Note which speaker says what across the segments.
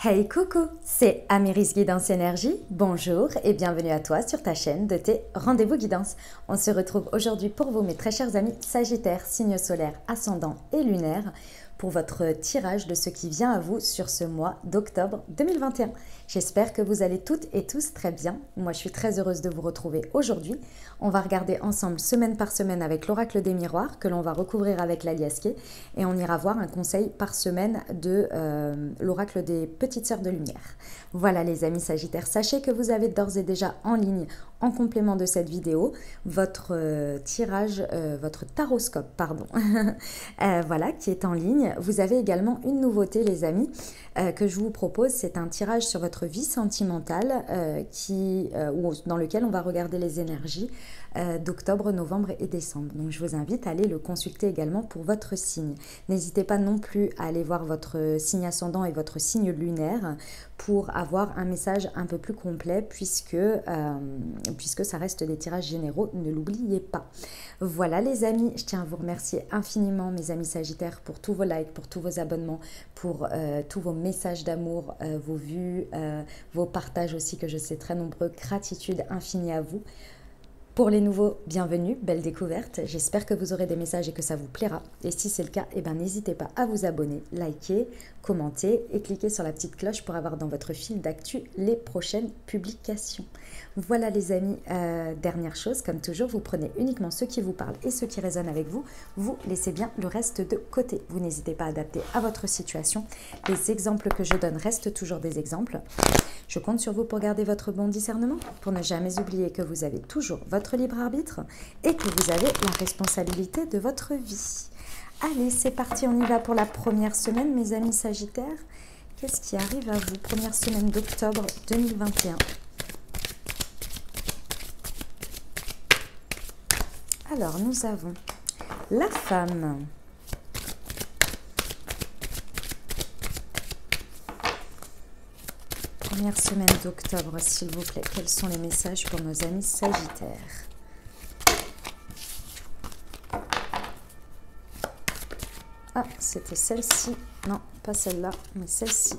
Speaker 1: Hey coucou, c'est Améris Guidance Énergie. Bonjour et bienvenue à toi sur ta chaîne de tes rendez-vous guidance. On se retrouve aujourd'hui pour vous mes très chers amis Sagittaires, signe solaire, ascendant et lunaire, pour votre tirage de ce qui vient à vous sur ce mois d'octobre 2021. J'espère que vous allez toutes et tous très bien. Moi, je suis très heureuse de vous retrouver aujourd'hui. On va regarder ensemble semaine par semaine avec l'oracle des miroirs que l'on va recouvrir avec l'aliasqué et on ira voir un conseil par semaine de l'oracle des petites sœurs de lumière. Voilà les amis Sagittaires, sachez que vous avez d'ores et déjà en ligne, en complément de cette vidéo, votre tirage, votre taroscope, pardon, voilà, qui est en ligne. Vous avez également une nouveauté les amis que je vous propose, c'est un tirage sur votre vie sentimentale dans lequel on va regarder les énergies d'octobre, novembre et décembre. Donc je vous invite à aller le consulter également pour votre signe. N'hésitez pas non plus à aller voir votre signe ascendant et votre signe lunaire pour avoir un message un peu plus complet puisque ça reste des tirages généraux, ne l'oubliez pas. Voilà les amis, je tiens à vous remercier infiniment mes amis Sagittaires pour tous vos likes, pour tous vos abonnements, pour tous vos messages d'amour, vos vues, vos partages aussi que je sais très nombreux. Gratitude infinie à vous. Pour les nouveaux, bienvenue, belle découverte. J'espère que vous aurez des messages et que ça vous plaira. Et si c'est le cas, n'hésitez pas à vous abonner, liker, commenter et cliquer sur la petite cloche pour avoir dans votre fil d'actu les prochaines publications. Voilà les amis, dernière chose, comme toujours, vous prenez uniquement ceux qui vous parlent et ceux qui résonnent avec vous. Vous laissez bien le reste de côté. Vous n'hésitez pas à adapter à votre situation. Les exemples que je donne restent toujours des exemples. Je compte sur vous pour garder votre bon discernement, pour ne jamais oublier que vous avez toujours votre libre arbitre et que vous avez la responsabilité de votre vie. Allez, c'est parti, on y va pour la première semaine, mes amis Sagittaires. Qu'est-ce qui arrive à vous? Première semaine d'octobre 2021. Alors, nous avons la femme. Première semaine d'octobre, s'il vous plaît. Quels sont les messages pour nos amis Sagittaires? Ah, c'était celle-ci. Non, pas celle-là, mais celle-ci.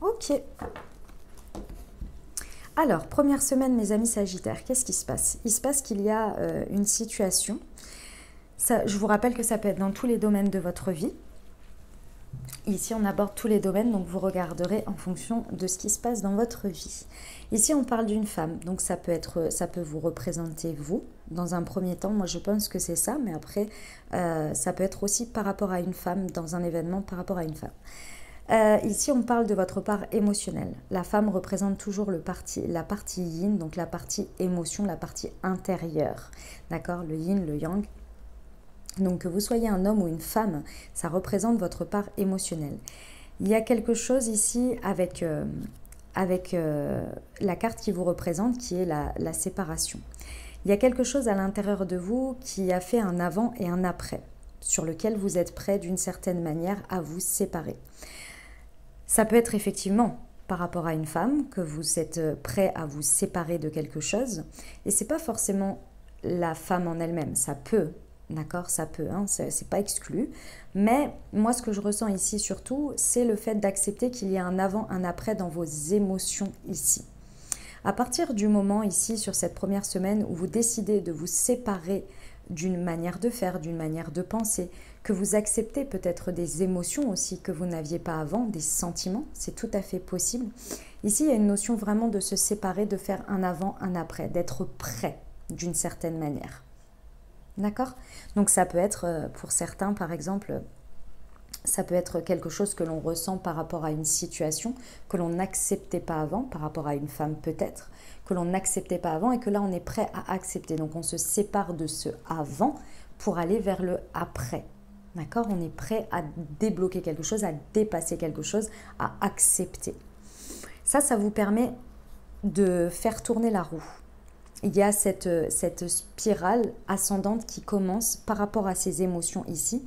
Speaker 1: Ok. Alors, première semaine, mes amis Sagittaires, qu'est-ce qui se passe? Il se passe qu'il y a une situation. Ça, je vous rappelle que ça peut être dans tous les domaines de votre vie. Ici, on aborde tous les domaines, donc vous regarderez en fonction de ce qui se passe dans votre vie. Ici, on parle d'une femme, donc ça peut vous représenter vous. Dans un premier temps, moi je pense que c'est ça, mais après, ça peut être aussi par rapport à une femme, dans un événement par rapport à une femme. Ici, on parle de votre part émotionnelle. La femme représente toujours la partie yin, donc la partie émotion, la partie intérieure. D'accord? Le yin, le yang. Donc, que vous soyez un homme ou une femme, ça représente votre part émotionnelle. Il y a quelque chose ici avec la carte qui vous représente, qui est la séparation. Il y a quelque chose à l'intérieur de vous qui a fait un avant et un après, sur lequel vous êtes prêt d'une certaine manière à vous séparer. Ça peut être effectivement par rapport à une femme que vous êtes prêt à vous séparer de quelque chose. Et ce n'est pas forcément la femme en elle-même. Ça peut, d'accord, ça peut, hein, c'est pas exclu. Mais moi, ce que je ressens ici surtout, c'est le fait d'accepter qu'il y a un avant, un après dans vos émotions ici. À partir du moment ici, sur cette première semaine, où vous décidez de vous séparer d'une manière de faire, d'une manière de penser, que vous acceptez peut-être des émotions aussi que vous n'aviez pas avant, des sentiments, c'est tout à fait possible. Ici, il y a une notion vraiment de se séparer, de faire un avant, un après, d'être prêt d'une certaine manière. D'accord? Donc ça peut être, pour certains par exemple, ça peut être quelque chose que l'on ressent par rapport à une situation que l'on n'acceptait pas avant, par rapport à une femme peut-être, que l'on n'acceptait pas avant et que là on est prêt à accepter. Donc on se sépare de ce avant pour aller vers le après. D'accord? On est prêt à débloquer quelque chose, à dépasser quelque chose, à accepter. Ça vous permet de faire tourner la roue. Il y a cette spirale ascendante qui commence par rapport à ces émotions ici.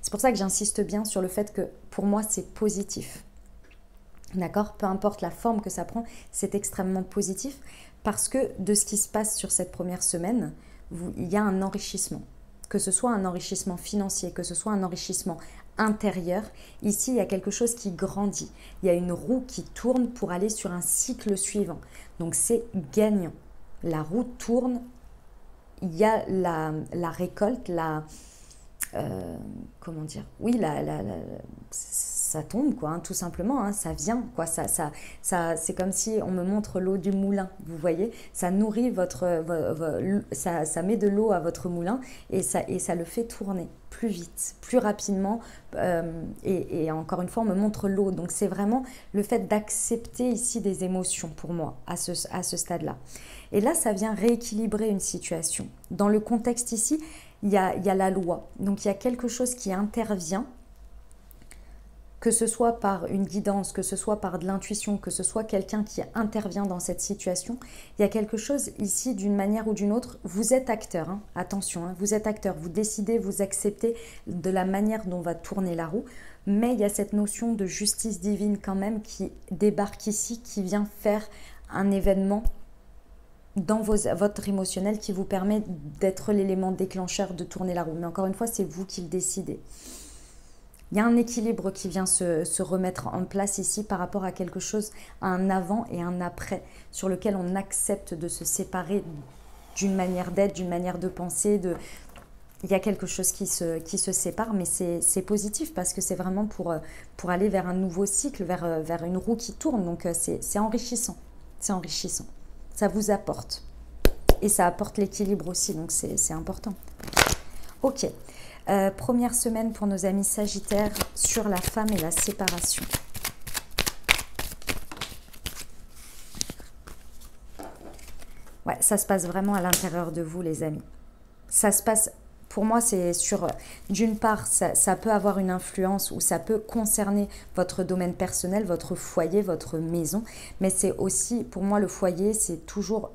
Speaker 1: C'est pour ça que j'insiste bien sur le fait que pour moi c'est positif. D'accord? Peu importe la forme que ça prend, c'est extrêmement positif parce que de ce qui se passe sur cette première semaine, il y a un enrichissement. Que ce soit un enrichissement financier, que ce soit un enrichissement intérieur, ici il y a quelque chose qui grandit. Il y a une roue qui tourne pour aller sur un cycle suivant. Donc c'est gagnant. La roue tourne, il y a la récolte, comment dire, oui, ça tombe, quoi, hein, tout simplement, hein, ça vient, quoi, c'est comme si on me montre l'eau du moulin, vous voyez, ça nourrit ça met de l'eau à votre moulin et ça le fait tourner plus vite, plus rapidement, et encore une fois, on me montre l'eau, donc c'est vraiment le fait d'accepter ici des émotions pour moi, à ce stade-là. Et là, ça vient rééquilibrer une situation. Dans le contexte ici, il y a la loi. Donc, il y a quelque chose qui intervient, que ce soit par une guidance, que ce soit par de l'intuition, que ce soit quelqu'un qui intervient dans cette situation. Il y a quelque chose ici, d'une manière ou d'une autre. Vous êtes acteur, hein, attention, hein, vous êtes acteur. Vous décidez, vous acceptez de la manière dont va tourner la roue. Mais il y a cette notion de justice divine quand même qui débarque ici, qui vient faire un événement dans votre émotionnel qui vous permet d'être l'élément déclencheur de tourner la roue. Mais encore une fois, c'est vous qui le décidez. Il y a un équilibre qui vient se remettre en place ici par rapport à quelque chose, à un avant et un après, sur lequel on accepte de se séparer d'une manière d'être, d'une manière de penser. Il y a quelque chose qui se sépare, mais c'est positif parce que c'est vraiment pour aller vers un nouveau cycle, vers une roue qui tourne. Donc c'est enrichissant, c'est enrichissant. Ça vous apporte. Et ça apporte l'équilibre aussi, donc c'est important. Ok. Première semaine pour nos amis Sagittaires sur la femme et la séparation. Ouais, ça se passe vraiment à l'intérieur de vous, les amis. Ça se passe, pour moi, c'est sur... D'une part, ça peut avoir une influence ou ça peut concerner votre domaine personnel, votre foyer, votre maison. Mais c'est aussi, pour moi, le foyer, c'est toujours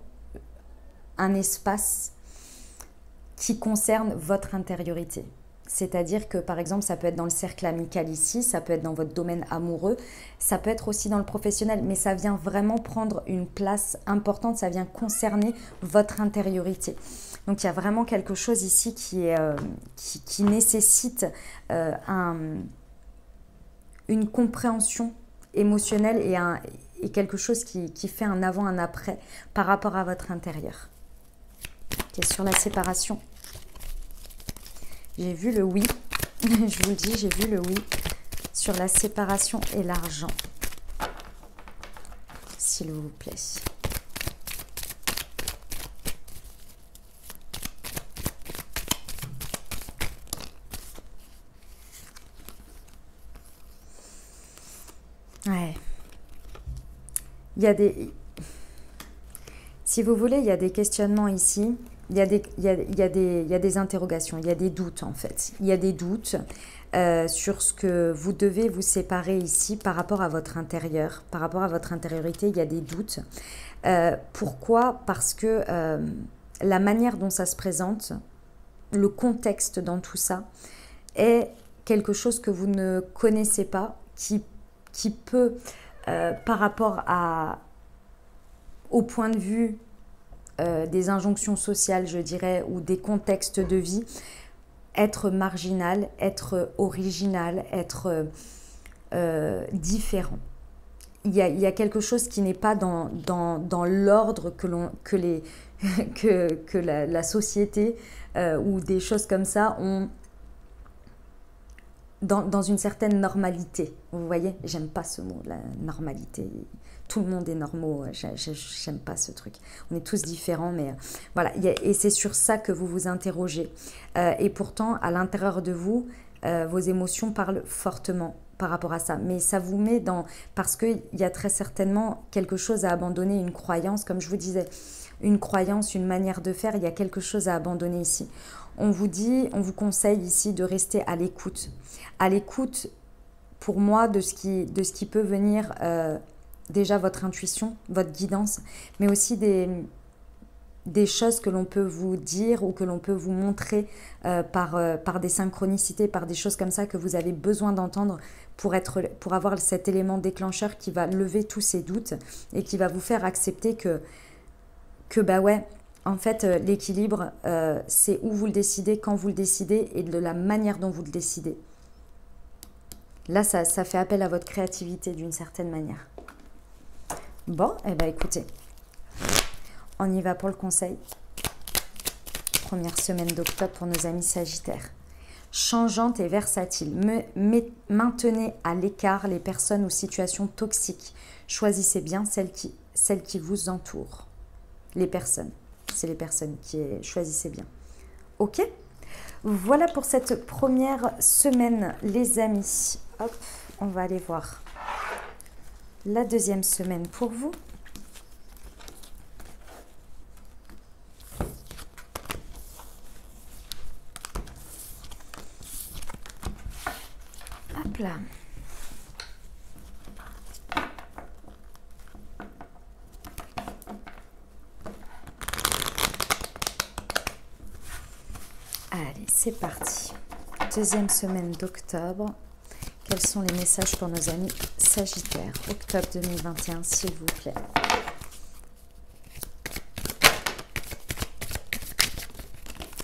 Speaker 1: un espace qui concerne votre intériorité. C'est-à-dire que, par exemple, ça peut être dans le cercle amical ici, ça peut être dans votre domaine amoureux, ça peut être aussi dans le professionnel, mais ça vient vraiment prendre une place importante, ça vient concerner votre intériorité. Donc, il y a vraiment quelque chose ici qui nécessite une compréhension émotionnelle et quelque chose qui fait un avant, un après par rapport à votre intérieur. Okay, sur la séparation. J'ai vu le oui, je vous le dis, j'ai vu le oui sur la séparation et l'argent, s'il vous plaît. Ouais. Il y a des... Si vous voulez, il y a des questionnements ici. Il y a des interrogations, il y a des doutes en fait. Il y a des doutes sur ce que vous devez vous séparer ici par rapport à votre intérieur, par rapport à votre intériorité, il y a des doutes. Pourquoi? Parce que la manière dont ça se présente, le contexte dans tout ça, est quelque chose que vous ne connaissez pas, qui peut, par rapport au point de vue des injonctions sociales, je dirais, ou des contextes de vie, être marginal, être original, être différent. Il y a quelque chose qui n'est pas dans l'ordre que la société ou des choses comme ça ont dans une certaine normalité. Vous voyez, j'aime pas ce mot, la normalité. Tout le monde est normaux, j'aime pas ce truc. On est tous différents, mais voilà. Et c'est sur ça que vous vous interrogez. Et pourtant, à l'intérieur de vous, vos émotions parlent fortement par rapport à ça. Mais ça vous met dans... Parce qu'il y a très certainement quelque chose à abandonner, une croyance, comme je vous disais. Une croyance, une manière de faire, il y a quelque chose à abandonner ici. On vous conseille ici de rester à l'écoute. À l'écoute, pour moi, de ce qui peut venir... déjà votre intuition, votre guidance, mais aussi des choses que l'on peut vous dire ou que l'on peut vous montrer par des synchronicités, par des choses comme ça que vous avez besoin d'entendre pour avoir cet élément déclencheur qui va lever tous ces doutes et qui va vous faire accepter que que bah ouais, en fait, l'équilibre, c'est où vous le décidez, quand vous le décidez et de la manière dont vous le décidez. Là, ça fait appel à votre créativité d'une certaine manière. Bon, eh bien écoutez, on y va pour le conseil. Première semaine d'octobre pour nos amis Sagittaires. Changeante et versatile. Maintenez à l'écart les personnes ou situations toxiques. Choisissez bien celles qui vous entourent. Les personnes. C'est les personnes choisissez bien. Ok? Voilà pour cette première semaine, les amis. Hop, on va aller voir la deuxième semaine pour vous. Hop là. Allez, c'est parti. Deuxième semaine d'octobre. Quels sont les messages pour nos amis Sagittaires? Octobre 2021, s'il vous plaît.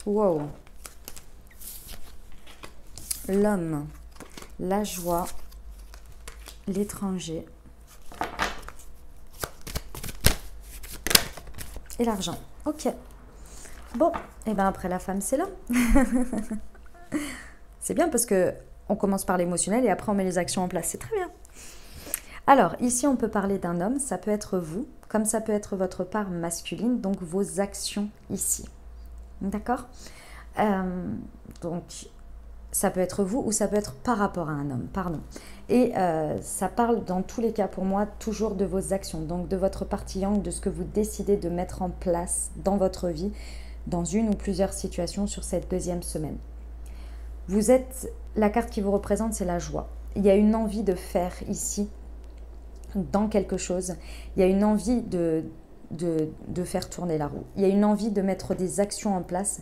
Speaker 1: Wow. L'homme, la joie, l'étranger et l'argent. Ok. Bon, et bien après la femme, c'est l'homme. C'est bien parce que on commence par l'émotionnel et après on met les actions en place. C'est très bien. Alors, ici, on peut parler d'un homme. Ça peut être vous, comme ça peut être votre part masculine, donc vos actions ici. D'accord? Donc, ça peut être vous ou ça peut être par rapport à un homme, pardon. Et ça parle dans tous les cas pour moi toujours de vos actions, donc de votre partie yang, de ce que vous décidez de mettre en place dans votre vie, dans une ou plusieurs situations sur cette deuxième semaine. Vous êtes, la carte qui vous représente, c'est la joie. Il y a une envie de faire ici, dans quelque chose. Il y a une envie de faire tourner la roue. Il y a une envie de mettre des actions en place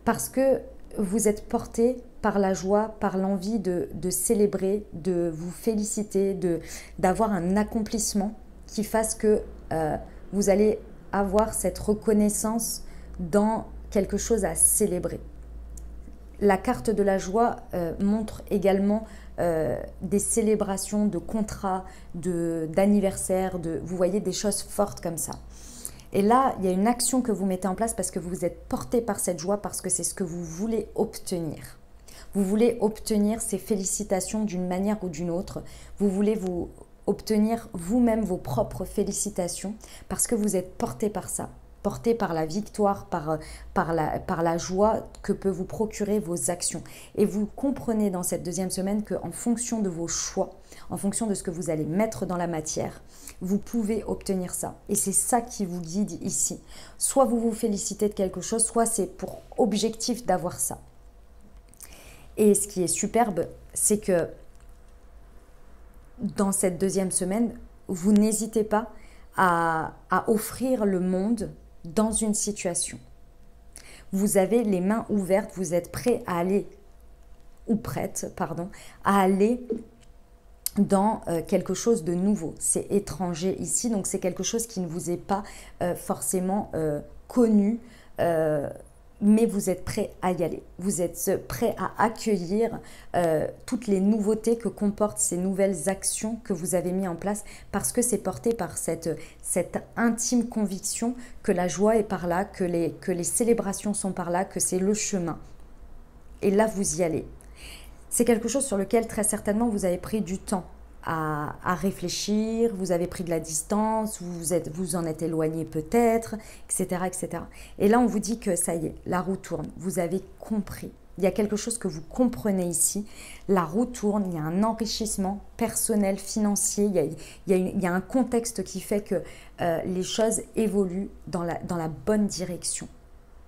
Speaker 1: parce que vous êtes porté par la joie, par l'envie de célébrer, de vous féliciter, d'avoir un accomplissement qui fasse que vous allez avoir cette reconnaissance dans quelque chose à célébrer. La carte de la joie montre également des célébrations de contrats, d'anniversaires, vous voyez des choses fortes comme ça. Et là, il y a une action que vous mettez en place parce que vous êtes porté par cette joie, parce que c'est ce que vous voulez obtenir. Vous voulez obtenir ces félicitations d'une manière ou d'une autre. Vous voulez obtenir vous-même vos propres félicitations parce que vous êtes porté par ça. Porté par la victoire, par la joie que peut vous procurer vos actions. Et vous comprenez dans cette deuxième semaine qu'en fonction de vos choix, en fonction de ce que vous allez mettre dans la matière, vous pouvez obtenir ça. Et c'est ça qui vous guide ici. Soit vous vous félicitez de quelque chose, soit c'est pour objectif d'avoir ça. Et ce qui est superbe, c'est que dans cette deuxième semaine, vous n'hésitez pas à offrir le monde dans une situation. Vous avez les mains ouvertes, vous êtes prêt à aller, ou prête, pardon, à aller dans quelque chose de nouveau. C'est étranger ici, donc c'est quelque chose qui ne vous est pas forcément connu, mais vous êtes prêt à y aller. Vous êtes prêt à accueillir toutes les nouveautés que comportent ces nouvelles actions que vous avez mises en place parce que c'est porté par cette intime conviction que la joie est par là, que les célébrations sont par là, que c'est le chemin. Et là, vous y allez. C'est quelque chose sur lequel très certainement vous avez pris du temps à réfléchir, vous avez pris de la distance, vous en êtes éloigné peut-être, etc., etc. Et là, on vous dit que ça y est, la roue tourne, vous avez compris. Il y a quelque chose que vous comprenez ici, la roue tourne, il y a un enrichissement personnel, financier, il y a un contexte qui fait que les choses évoluent dans la bonne direction.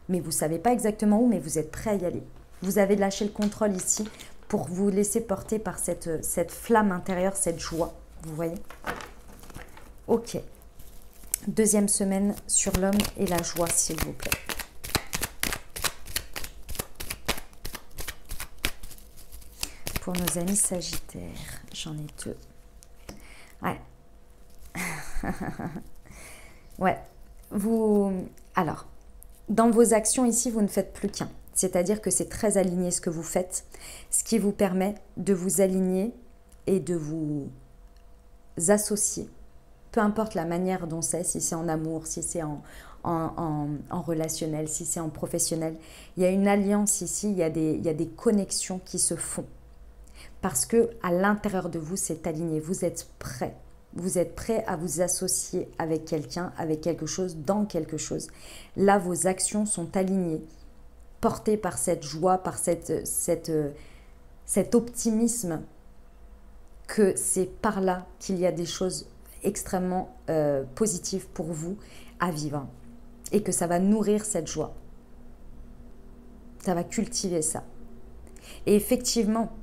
Speaker 1: Mais vous ne savez pas exactement où, mais vous êtes prêt à y aller. Vous avez lâché le contrôle ici pour vous laisser porter par cette flamme intérieure, cette joie, vous voyez? Ok. Deuxième semaine sur l'homme et la joie, s'il vous plaît. Pour nos amis Sagittaires, j'en ai deux. Ouais. Ouais. Alors, dans vos actions ici, vous ne faites plus qu'un. C'est-à-dire que c'est très aligné ce que vous faites, ce qui vous permet de vous aligner et de vous associer. Peu importe la manière dont c'est, si c'est en amour, si c'est en relationnel, si c'est en professionnel. Il y a une alliance ici, il y a des connexions qui se font. Parce que à l'intérieur de vous, c'est aligné. Vous êtes prêt. Vous êtes prêt à vous associer avec quelqu'un, avec quelque chose, dans quelque chose. Là, vos actions sont alignées, portées par cette joie, par cet optimisme que c'est par là qu'il y a des choses extrêmement positives pour vous à vivre. Et que ça va nourrir cette joie. Ça va cultiver ça. Et effectivement,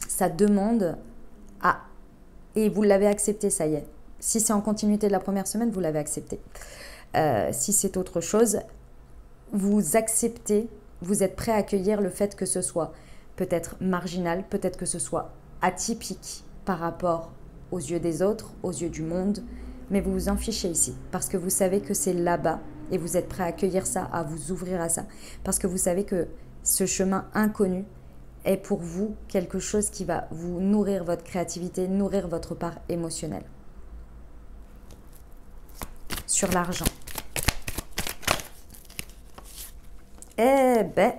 Speaker 1: ça demande à... Et vous l'avez accepté, ça y est. Si c'est en continuité de la première semaine, vous l'avez accepté. Si c'est autre chose, vous acceptez, vous êtes prêt à accueillir le fait que ce soit peut-être marginal, peut-être que ce soit atypique par rapport aux yeux des autres, aux yeux du monde, mais vous vous en fichez ici parce que vous savez que c'est là-bas et vous êtes prêt à accueillir ça, à vous ouvrir à ça, parce que vous savez que ce chemin inconnu est pour vous quelque chose qui va vous nourrir votre créativité, nourrir votre part émotionnelle. Sur l'argent. Eh ben...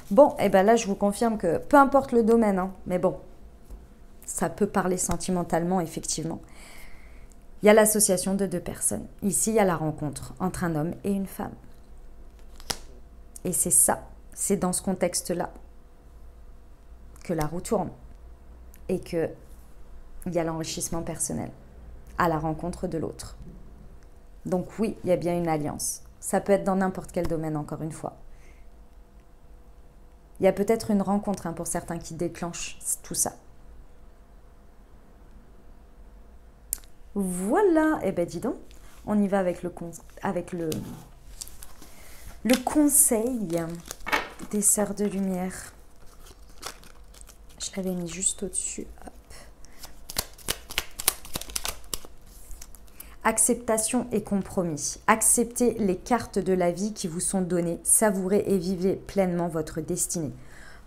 Speaker 1: Bon, eh ben là, je vous confirme que peu importe le domaine, hein, mais bon, ça peut parler sentimentalement, effectivement. Il y a l'association de deux personnes. Ici, il y a la rencontre entre un homme et une femme. Et c'est ça. C'est dans ce contexte-là que la roue tourne et qu'il y a l'enrichissement personnel à la rencontre de l'autre. Donc oui, il y a bien une alliance. Ça peut être dans n'importe quel domaine, encore une fois. Il y a peut-être une rencontre pour certains qui déclenche tout ça. Voilà, eh ben dis donc, on y va avec le conseil des sœurs de lumière. Je l'avais mis juste au-dessus. Hop. Acceptation et compromis. Acceptez les cartes de la vie qui vous sont données. Savourez et vivez pleinement votre destinée.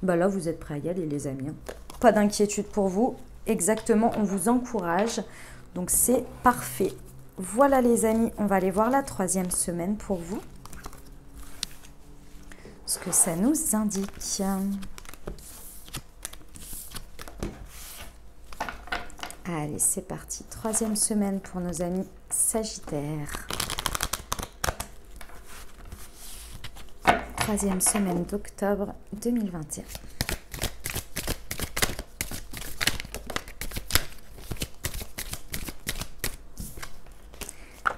Speaker 1: Bah là, vous êtes prêts à y aller, les amis. Pas d'inquiétude pour vous. Exactement, on vous encourage. Donc, c'est parfait. Voilà, les amis, on va aller voir la 3e semaine pour vous. Ce que ça nous indique. Allez, c'est parti. 3e semaine pour nos amis Sagittaires. 3e semaine d'octobre 2021.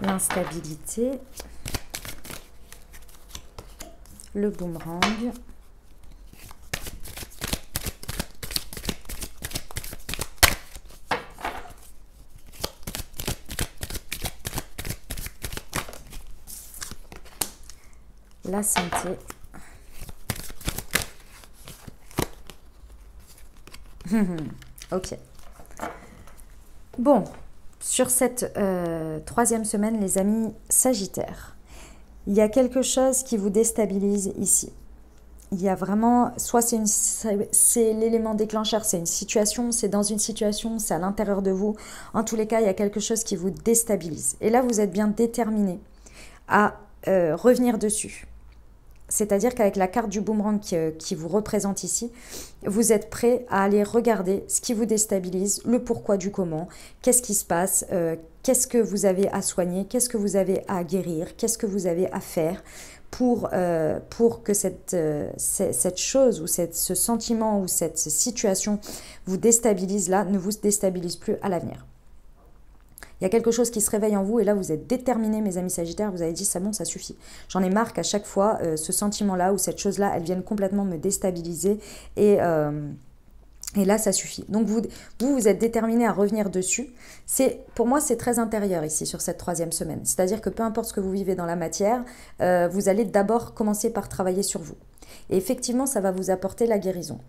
Speaker 1: L'instabilité. Le boomerang. La santé. Ok. Bon, sur cette 3e semaine, les amis Sagittaires, il y a quelque chose qui vous déstabilise ici. Il y a vraiment, soit c'est l'élément déclencheur, c'est une situation, c'est dans une situation, c'est à l'intérieur de vous. En tous les cas, il y a quelque chose qui vous déstabilise. Et là, vous êtes bien déterminé à revenir dessus. C'est-à-dire qu'avec la carte du boomerang qui vous représente ici, vous êtes prêt à aller regarder ce qui vous déstabilise, le pourquoi du comment, qu'est-ce qui se passe, qu'est-ce que vous avez à soigner, qu'est-ce que vous avez à guérir, qu'est-ce que vous avez à faire pour que cette chose ou ce sentiment ou cette situation vous déstabilise là, ne vous déstabilise plus à l'avenir. Il y a quelque chose qui se réveille en vous et là, vous êtes déterminés, mes amis Sagittaires. Vous avez dit, c'est bon, ça suffit. J'en ai marre qu'à chaque fois, ce sentiment-là ou cette chose-là, elle vienne complètement me déstabiliser et là, ça suffit. Donc, vous êtes déterminés à revenir dessus. Pour moi, c'est très intérieur ici, sur cette 3e semaine. C'est-à-dire que peu importe ce que vous vivez dans la matière, vous allez d'abord commencer par travailler sur vous. Et effectivement, ça va vous apporter la guérison.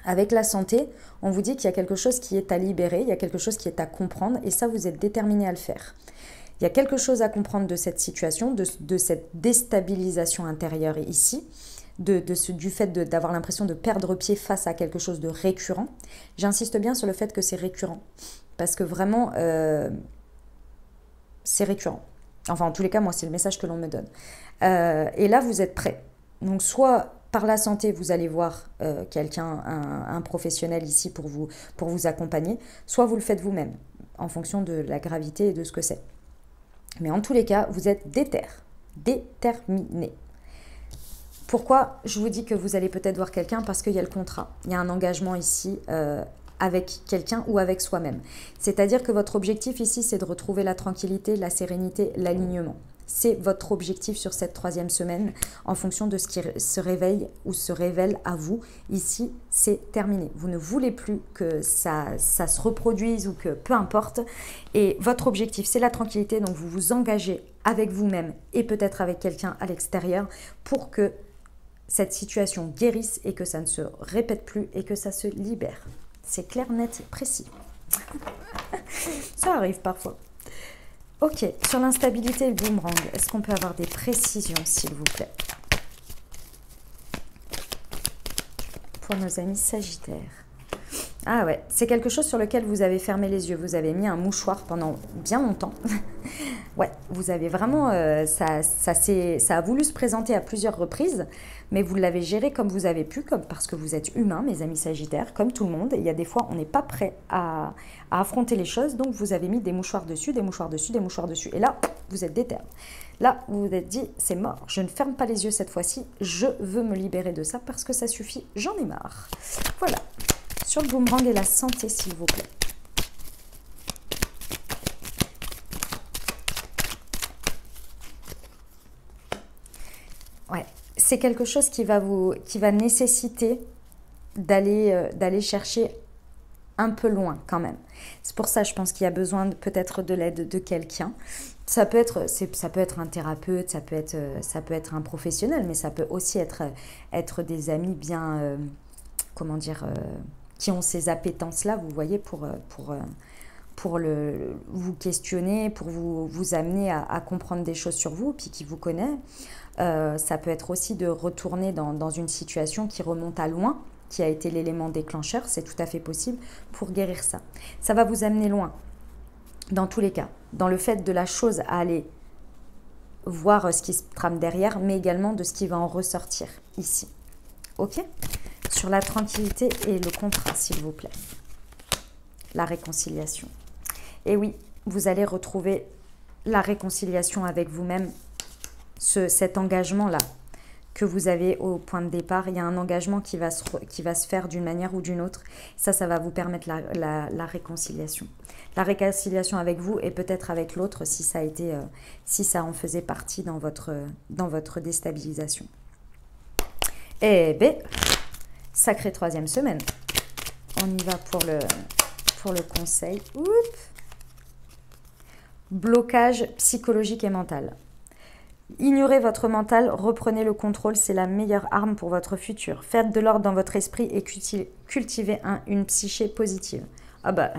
Speaker 1: Avec la santé, on vous dit qu'il y a quelque chose qui est à libérer, il y a quelque chose qui est à comprendre et ça, vous êtes déterminé à le faire. Il y a quelque chose à comprendre de cette situation, de cette déstabilisation intérieure ici, du fait d'avoir l'impression de perdre pied face à quelque chose de récurrent. J'insiste bien sur le fait que c'est récurrent, parce que vraiment, c'est récurrent. Enfin, en tous les cas, moi, c'est le message que l'on me donne. Et là, vous êtes prêts. Donc, soit par la santé, vous allez voir quelqu'un, un professionnel ici pour vous accompagner, soit vous le faites vous-même, en fonction de la gravité et de ce que c'est. Mais en tous les cas, vous êtes déterminé. Pourquoi je vous dis que vous allez peut-être voir quelqu'un? Parce qu'il y a le contrat. Il y a un engagement ici avec quelqu'un ou avec soi-même. C'est-à-dire que votre objectif ici, c'est de retrouver la tranquillité, la sérénité, l'alignement. C'est votre objectif sur cette 3e semaine en fonction de ce qui se réveille ou se révèle à vous. Ici, c'est terminé. Vous ne voulez plus que ça se reproduise ou que peu importe. Et votre objectif, c'est la tranquillité. Donc, vous vous engagez avec vous-même et peut-être avec quelqu'un à l'extérieur pour que cette situation guérisse et que ça ne se répète plus et que ça se libère. C'est clair, net, précis. Ça arrive parfois. Ok, sur l'instabilité et le boomerang, est-ce qu'on peut avoir des précisions, s'il vous plaît? Pour nos amis sagittaires. Ah ouais, c'est quelque chose sur lequel vous avez fermé les yeux. Vous avez mis un mouchoir pendant bien longtemps. Ouais, vous avez vraiment... ça a voulu se présenter à plusieurs reprises, mais vous l'avez géré comme vous avez pu, parce que vous êtes humain, mes amis sagittaires, comme tout le monde. Il y a des fois, on n'est pas prêt à affronter les choses, donc vous avez mis des mouchoirs dessus, des mouchoirs dessus, des mouchoirs dessus. Et là, vous êtes déterre. Là, vous vous êtes dit, c'est mort, je ne ferme pas les yeux cette fois-ci, je veux me libérer de ça parce que ça suffit, j'en ai marre. Voilà. Sur le boomerang et la santé, s'il vous plaît. Ouais, c'est quelque chose qui va nécessiter d'aller chercher un peu loin quand même. C'est pour ça, je pense qu'il y a besoin peut-être de l'aide de quelqu'un. Ça peut être un thérapeute, ça peut être un professionnel, mais ça peut aussi être des amis bien, comment dire, qui ont ces appétences-là, vous voyez, pour vous questionner, pour vous amener à comprendre des choses sur vous, puis qui vous connaît. Ça peut être aussi de retourner dans une situation qui remonte à loin, qui a été l'élément déclencheur, c'est tout à fait possible pour guérir ça. Ça va vous amener loin, dans tous les cas, dans le fait de la chose à aller voir ce qui se trame derrière, mais également de ce qui va en ressortir ici. Ok ? Sur la tranquillité et le contrat, s'il vous plaît. La réconciliation. Et oui, vous allez retrouver la réconciliation avec vous-même, cet engagement-là que vous avez au point de départ. Il y a un engagement qui va se faire d'une manière ou d'une autre. Ça va vous permettre la réconciliation. La réconciliation avec vous et peut-être avec l'autre si ça en faisait partie dans votre déstabilisation. Eh bien, sacrée 3e semaine. On y va pour le conseil. Oups. Blocage psychologique et mental. Ignorez votre mental, reprenez le contrôle, c'est la meilleure arme pour votre futur. Faites de l'ordre dans votre esprit et cultivez une psyché positive. Ah bah,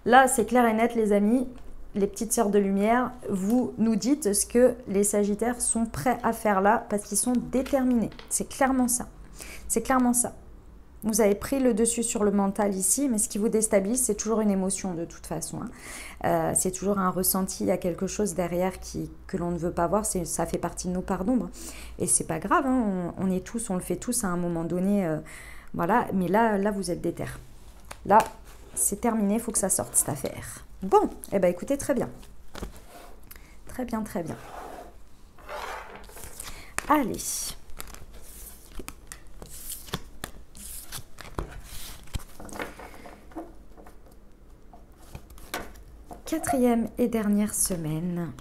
Speaker 1: là c'est clair et net les amis, les petites sœurs de lumière, vous nous dites ce que les sagittaires sont prêts à faire là parce qu'ils sont déterminés. C'est clairement ça. C'est clairement ça. Vous avez pris le dessus sur le mental ici, mais ce qui vous déstabilise, c'est toujours une émotion de toute façon. C'est toujours un ressenti, il y a quelque chose derrière que l'on ne veut pas voir, ça fait partie de nos parts d'ombre. Et c'est pas grave, hein, on le fait tous à un moment donné. Voilà, mais là vous êtes déter. Là, c'est terminé, il faut que ça sorte cette affaire. Bon, eh bien écoutez, très bien. Très bien, très bien. Allez. Quatrième et dernière semaine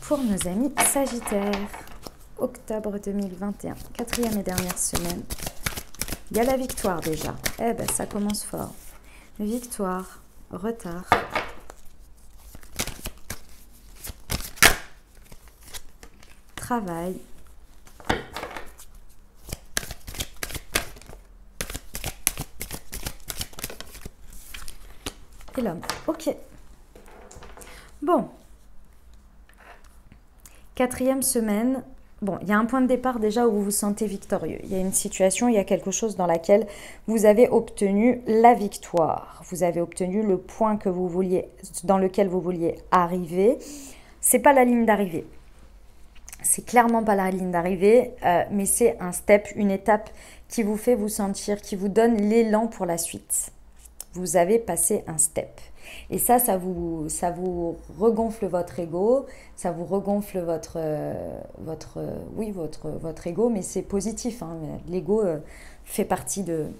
Speaker 1: pour nos amis Sagittaires. Octobre 2021. Quatrième et dernière semaine. Il y a la victoire déjà. Eh ben ça commence fort. Victoire, retard. Travail. Et l'homme. Ok. Bon, quatrième semaine. Bon, il y a un point de départ déjà où vous vous sentez victorieux. Il y a une situation, il y a quelque chose dans laquelle vous avez obtenu la victoire. Vous avez obtenu le point que vous vouliez, dans lequel vous vouliez arriver. C'est pas la ligne d'arrivée. C'est clairement pas la ligne d'arrivée, mais c'est un step, une étape qui vous fait vous sentir, qui vous donne l'élan pour la suite. Vous avez passé un step. Et ça vous regonfle votre ego, ça vous regonfle votre ego, mais c'est positif. Hein. L'ego fait partie de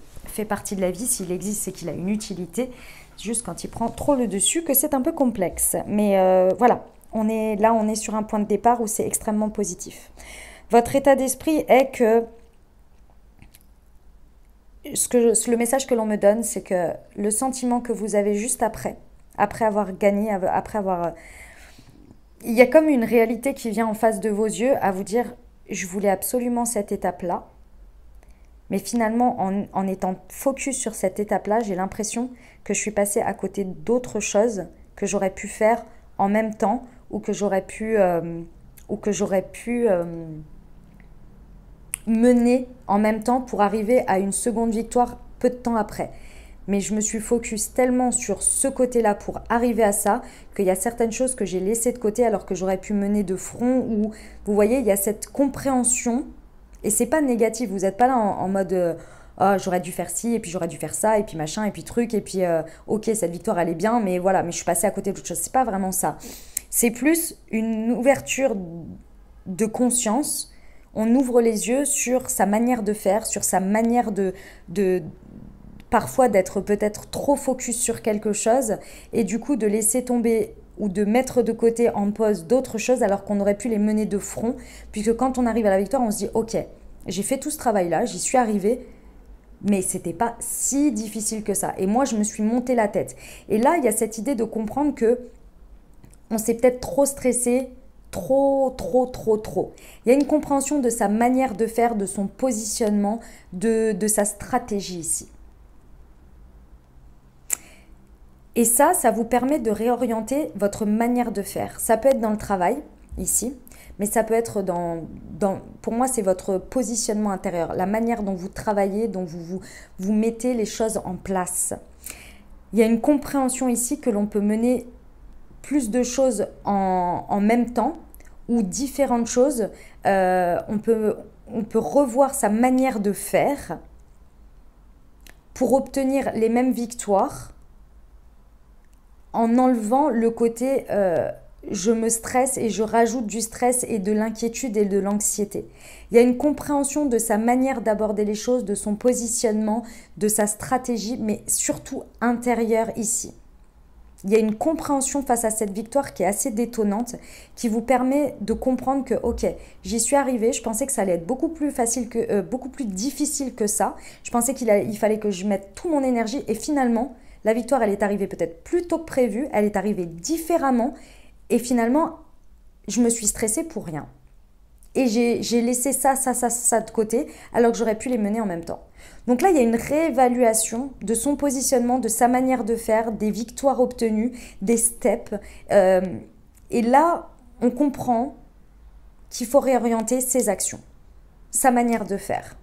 Speaker 1: la vie. S'il existe, c'est qu'il a une utilité. C'est juste quand il prend trop le dessus que c'est un peu complexe. Mais voilà, on est sur un point de départ où c'est extrêmement positif. Votre état d'esprit est que le message que l'on me donne, c'est que le sentiment que vous avez juste après avoir gagné, après avoir... Il y a comme une réalité qui vient en face de vos yeux à vous dire, je voulais absolument cette étape-là, mais finalement, en étant focus sur cette étape-là, j'ai l'impression que je suis passée à côté d'autres choses que j'aurais pu faire en même temps ou que j'aurais pu mener en même temps pour arriver à une seconde victoire peu de temps après. Mais je me suis focus tellement sur ce côté-là pour arriver à ça qu'il y a certaines choses que j'ai laissées de côté alors que j'aurais pu mener de front. Ou vous voyez, il y a cette compréhension et c'est pas négatif. Vous n'êtes pas là en mode oh, j'aurais dû faire ci et puis j'aurais dû faire ça et puis machin et puis truc et puis ok, cette victoire elle est bien, mais voilà, mais je suis passée à côté d'autre chose. C'est pas vraiment ça. C'est plus une ouverture de conscience. On ouvre les yeux sur sa manière de faire, sur sa manière de parfois d'être peut-être trop focus sur quelque chose et du coup de laisser tomber ou de mettre de côté en pause d'autres choses alors qu'on aurait pu les mener de front, puisque quand on arrive à la victoire, on se dit ok, j'ai fait tout ce travail-là, j'y suis arrivée, mais c'était pas si difficile que ça. Et moi, je me suis monté la tête. Et là, il y a cette idée de comprendre que on s'est peut-être trop stressé, trop. Il y a une compréhension de sa manière de faire, de son positionnement, de sa stratégie ici. Et ça vous permet de réorienter votre manière de faire. Ça peut être dans le travail, ici, mais ça peut être pour moi, c'est votre positionnement intérieur, la manière dont vous travaillez, dont vous mettez les choses en place. Il y a une compréhension ici que l'on peut mener plus de choses en même temps ou différentes choses. On peut revoir sa manière de faire pour obtenir les mêmes victoires en enlevant le côté je me stresse et je rajoute du stress et de l'inquiétude et de l'anxiété. Il y a une compréhension de sa manière d'aborder les choses, de son positionnement, de sa stratégie, mais surtout intérieure ici. Il y a une compréhension face à cette victoire qui est assez détonnante, qui vous permet de comprendre que ok, j'y suis arrivée, je pensais que ça allait être beaucoup plus difficile que ça. Je pensais qu'il fallait que je mette toute mon énergie et finalement, la victoire, elle est arrivée peut-être plus tôt que prévu, elle est arrivée différemment et finalement, je me suis stressée pour rien. Et j'ai laissé ça de côté alors que j'aurais pu les mener en même temps. Donc là, il y a une réévaluation de son positionnement, de sa manière de faire, des victoires obtenues, des steps. Et là, on comprend qu'il faut réorienter ses actions, sa manière de faire.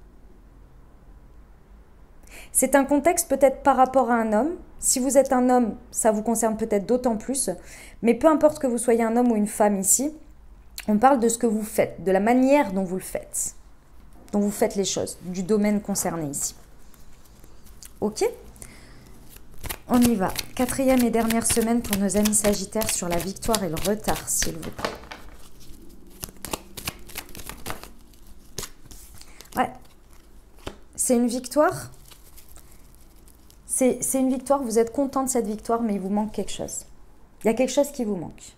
Speaker 1: C'est un contexte peut-être par rapport à un homme. Si vous êtes un homme, ça vous concerne peut-être d'autant plus. Mais peu importe que vous soyez un homme ou une femme ici, on parle de ce que vous faites, de la manière dont vous le faites, dont vous faites les choses, du domaine concerné ici. Ok ? On y va. Quatrième et dernière semaine pour nos amis Sagittaires sur la victoire et le retard, s'il vous plaît. Ouais. C'est une victoire. C'est une victoire, vous êtes content de cette victoire, mais il vous manque quelque chose. Il y a quelque chose qui vous manque.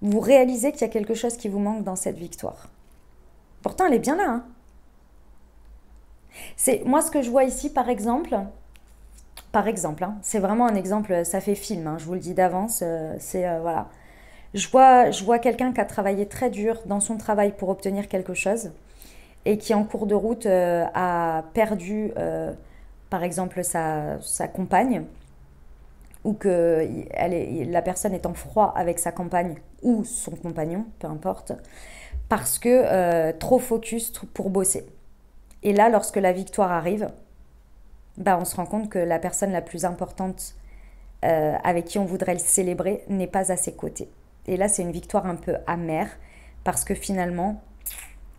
Speaker 1: Vous réalisez qu'il y a quelque chose qui vous manque dans cette victoire. Pourtant, elle est bien là. Hein. Moi, ce que je vois ici, par exemple, hein, c'est vraiment un exemple, ça fait film, hein, je vous le dis d'avance, voilà. Je vois quelqu'un qui a travaillé très dur dans son travail pour obtenir quelque chose et qui, en cours de route, a perdu, par exemple, sa compagne ou que la personne est en froid avec sa compagne ou son compagnon, peu importe, parce que trop focus pour bosser. Et là, lorsque la victoire arrive, bah, on se rend compte que la personne la plus importante avec qui on voudrait le célébrer n'est pas à ses côtés. Et là, c'est une victoire un peu amère parce que finalement,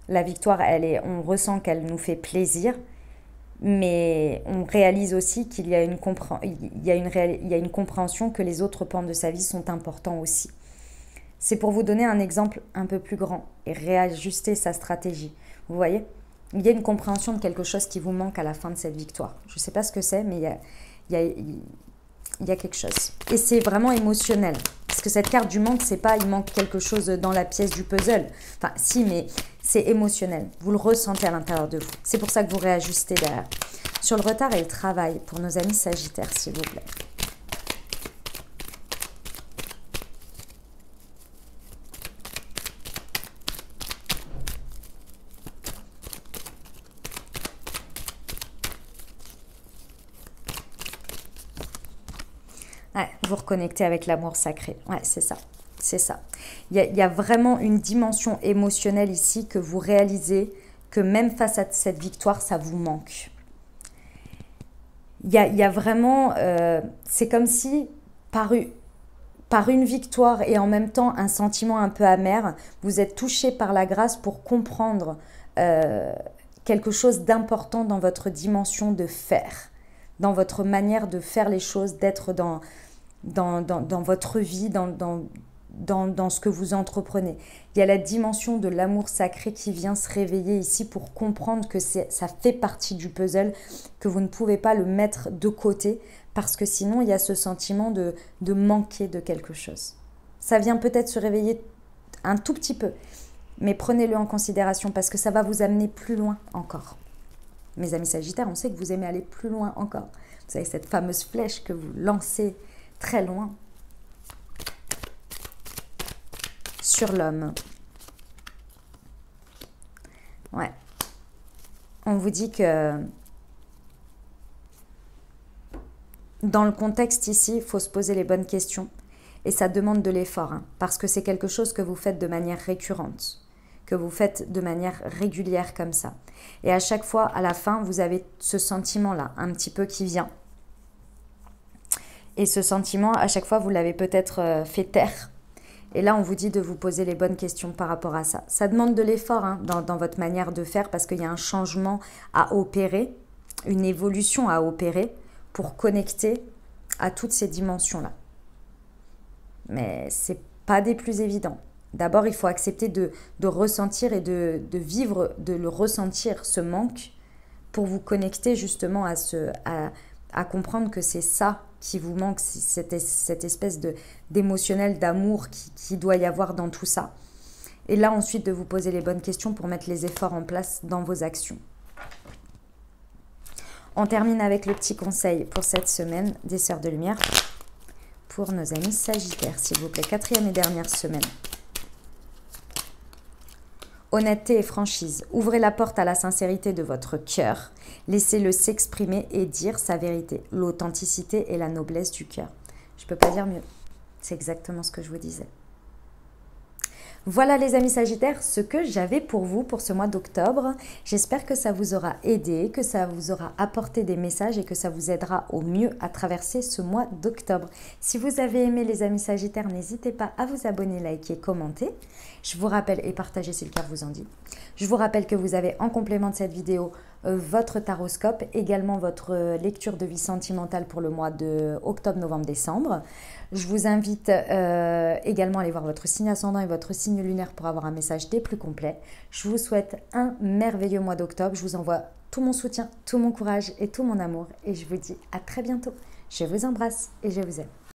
Speaker 1: la victoire, on ressent qu'elle nous fait plaisir, mais on réalise aussi qu'il y a une compréhension que les autres pans de sa vie sont importants aussi. C'est pour vous donner un exemple un peu plus grand et réajuster sa stratégie. Vous voyez, il y a une compréhension de quelque chose qui vous manque à la fin de cette victoire. Je ne sais pas ce que c'est, mais il y a quelque chose. Et c'est vraiment émotionnel. Parce que cette carte du manque, c'est pas il manque quelque chose dans la pièce du puzzle. Enfin, si, mais c'est émotionnel. Vous le ressentez à l'intérieur de vous. C'est pour ça que vous réajustez derrière. Sur le retard et le travail, pour nos amis Sagittaires, s'il vous plaît. Ouais, vous reconnectez avec l'amour sacré. Ouais, c'est ça. C'est ça. Il y a vraiment une dimension émotionnelle ici que vous réalisez que même face à cette victoire, ça vous manque. Il y a vraiment... c'est comme si par une victoire et en même temps un sentiment un peu amer, vous êtes touché par la grâce pour comprendre quelque chose d'important dans votre dimension de faire, dans votre manière de faire les choses, d'être dans votre vie, dans ce que vous entreprenez. Il y a la dimension de l'amour sacré qui vient se réveiller ici pour comprendre que ça fait partie du puzzle, que vous ne pouvez pas le mettre de côté parce que sinon il y a ce sentiment de manquer de quelque chose. Ça vient peut-être se réveiller un tout petit peu, mais prenez-le en considération parce que ça va vous amener plus loin encore. Mes amis Sagittaires, on sait que vous aimez aller plus loin encore. Vous avez cette fameuse flèche que vous lancez très loin sur l'homme. Ouais. On vous dit que dans le contexte ici, il faut se poser les bonnes questions. Et ça demande de l'effort, hein, parce que c'est quelque chose que vous faites de manière récurrente, que vous faites de manière régulière comme ça. Et à chaque fois, à la fin, vous avez ce sentiment-là, un petit peu qui vient. Et ce sentiment, à chaque fois, vous l'avez peut-être fait taire. Et là, on vous dit de vous poser les bonnes questions par rapport à ça. Ça demande de l'effort hein, dans votre manière de faire parce qu'il y a un changement à opérer, une évolution à opérer pour connecter à toutes ces dimensions-là. Mais ce n'est pas des plus évidents. D'abord, il faut accepter de ressentir et de vivre, de le ressentir, ce manque, pour vous connecter justement à comprendre que c'est ça qui vous manque, cette espèce d'émotionnel, d'amour qui doit y avoir dans tout ça. Et là, ensuite, de vous poser les bonnes questions pour mettre les efforts en place dans vos actions. On termine avec le petit conseil pour cette semaine des Sœurs de Lumière pour nos amis Sagittaires, s'il vous plaît. 4e et dernière semaine. Honnêteté et franchise. Ouvrez la porte à la sincérité de votre cœur. Laissez-le s'exprimer et dire sa vérité. L'authenticité et la noblesse du cœur. Je ne peux pas dire mieux. C'est exactement ce que je vous disais. Voilà les amis Sagittaires, ce que j'avais pour vous pour ce mois d'octobre. J'espère que ça vous aura aidé, que ça vous aura apporté des messages et que ça vous aidera au mieux à traverser ce mois d'octobre. Si vous avez aimé les amis Sagittaires, n'hésitez pas à vous abonner, liker, commenter. Je vous rappelle, et partager si le cœur vous en dit. Je vous rappelle que vous avez en complément de cette vidéo votre taroscope, également votre lecture de vie sentimentale pour le mois de octobre, novembre, décembre. Je vous invite également à aller voir votre signe ascendant et votre signe lunaire pour avoir un message des plus complets. Je vous souhaite un merveilleux mois d'octobre. Je vous envoie tout mon soutien, tout mon courage et tout mon amour. Et je vous dis à très bientôt. Je vous embrasse et je vous aime.